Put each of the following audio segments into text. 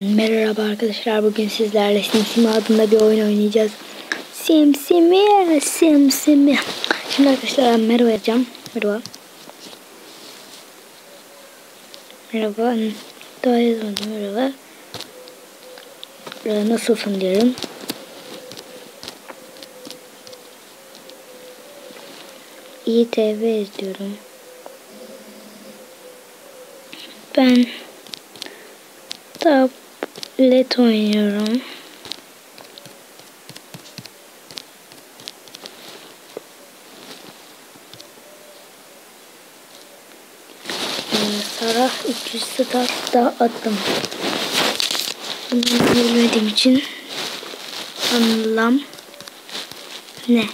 Merhaba arkadaşlar, bugün sizlerle Simsimi adında bir oyun oynayacağız. Simsimi. Şimdi arkadaşlar ben merhaba yapacağım. Merhaba. Daha yazmadım, merhaba. Nasılsın diyorum. İyi TV izliyorum. Ben tablet oynuyorum. Sarah 300 star da attım. Bunu bilmediğim için anlam ne?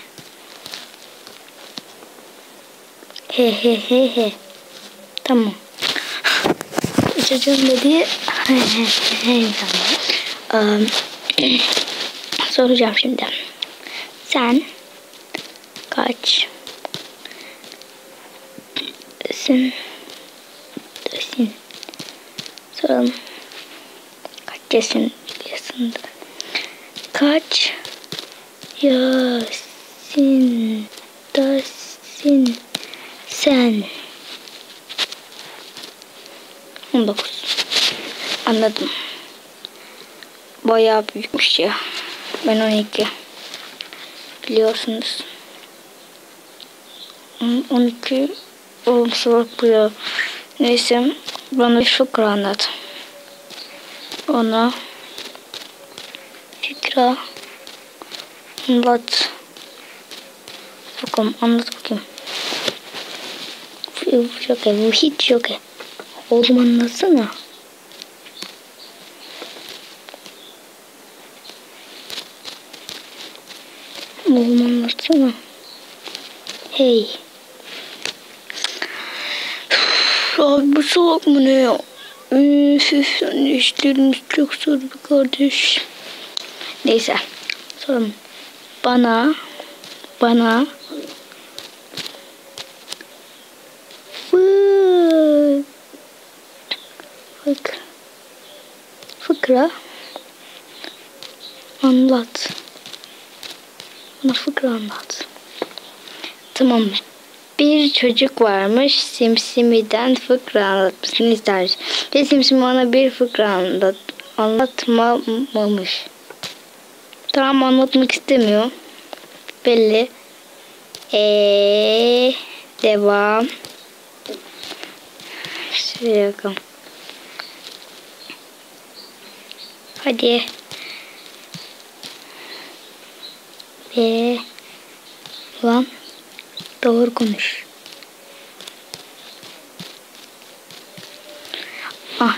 He. Tamam. Çocuğum dedi. Tamam. Soracağım şimdi. Sen kaç soralım. Kaç yaşında? Kaç yaşındasın sen? 19. Anladım. Bayağı büyükmüş ya. Ben 12. Biliyorsunuz. 12 olumsuzluk bu. Neyse, bana bir fıkra anlat. Ona fikra anlat. Bakalım, anlat bakayım. Bu hiç yok. Oğlum anlatsana. Oğlum anlatsana. Hey. Abi bu salak mı ne ya? Sen işlerimiz çok zor bir kardeş. Neyse. Sorun. Bana fıkra anlat. Bana fıkra anlat. Tamam. Bir çocuk varmış, Simsimi'den fıkra anlatmasını istermiş. Ve Simsimi ona bir fıkra anlatmamış. Tamam, anlatmak istemiyor. Belli. Devam. Şuraya bakalım. Hadi. Lan. Doğru konuş.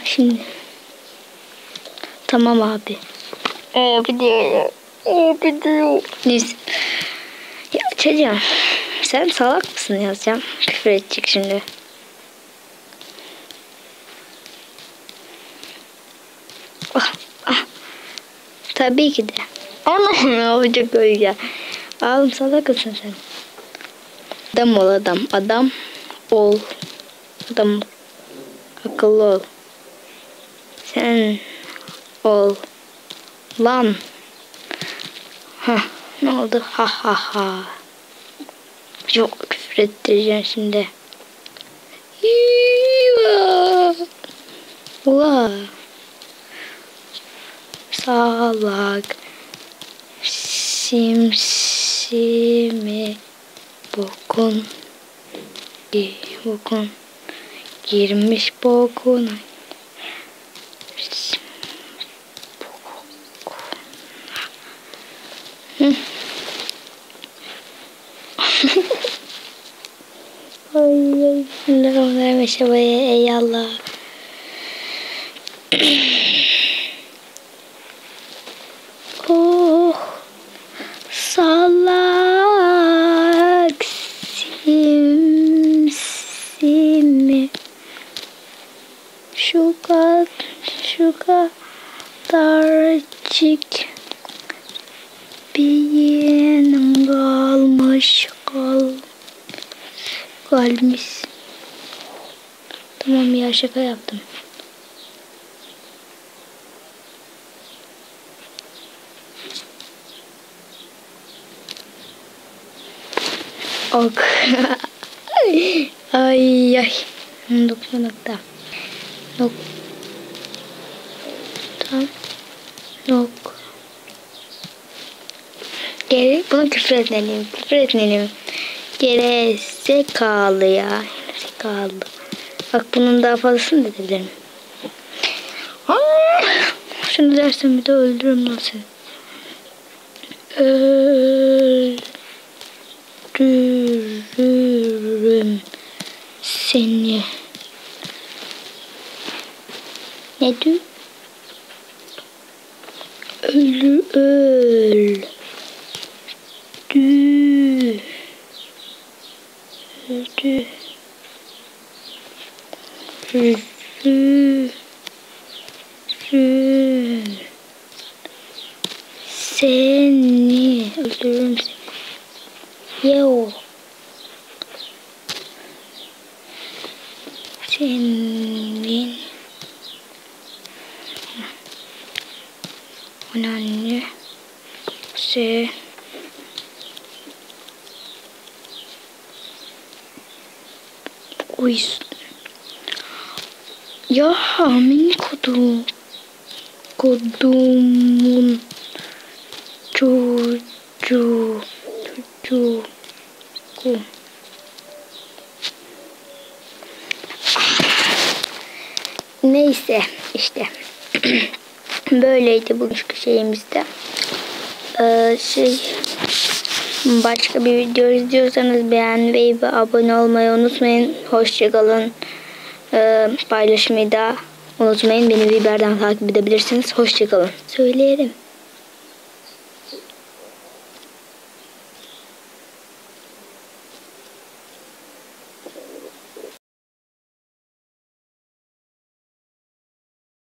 Şimdi. Tamam abi. Bir diyor. Neyse. Ya çocuğum. Sen salak mısın yazacağım? Küfür edecek şimdi. Tabii ki de. Anam ne olacak öyle ya. Oğlum salak mısın sen? Adam ol adam. Adam ol. Adam akıllı ol. Sen ol. Lan. Ne oldu? Ha. Çok küfür ettireceğim şimdi. Ula. Salak. Simsimi. Bokun girmiş bokuna. Ay bismillahirrahmanirrahim. Ey Allah. Salak Simsimi. Şu kadarcık bir yeğenim kalmış. Tamam ya, şaka yaptım. Ok. Ay ay. Nokta nokta. Nokta. Nok. Buna küfür etmeliyim. Küfür etmeliyim. Gerizekalı ya. Gerizekalı. Bak bunun daha fazlasını da edebilirim. Şunu dersen bir de öldürürüm lan seni. Öldürürüm seni. Ne diyor? Öl. Seni öldürürüm seni. Yo. Senin anne uyuz. Ya amin kodumun çocuğu. Neyse işte böyleydi bugünkü şeyimizde. Başka bir video izliyorsanız beğenmeyi ve abone olmayı unutmayın. Hoşçakalın. Paylaşmayı da unutmayın. Beni Viber'den takip edebilirsiniz. Hoşçakalın. Söyleyelim.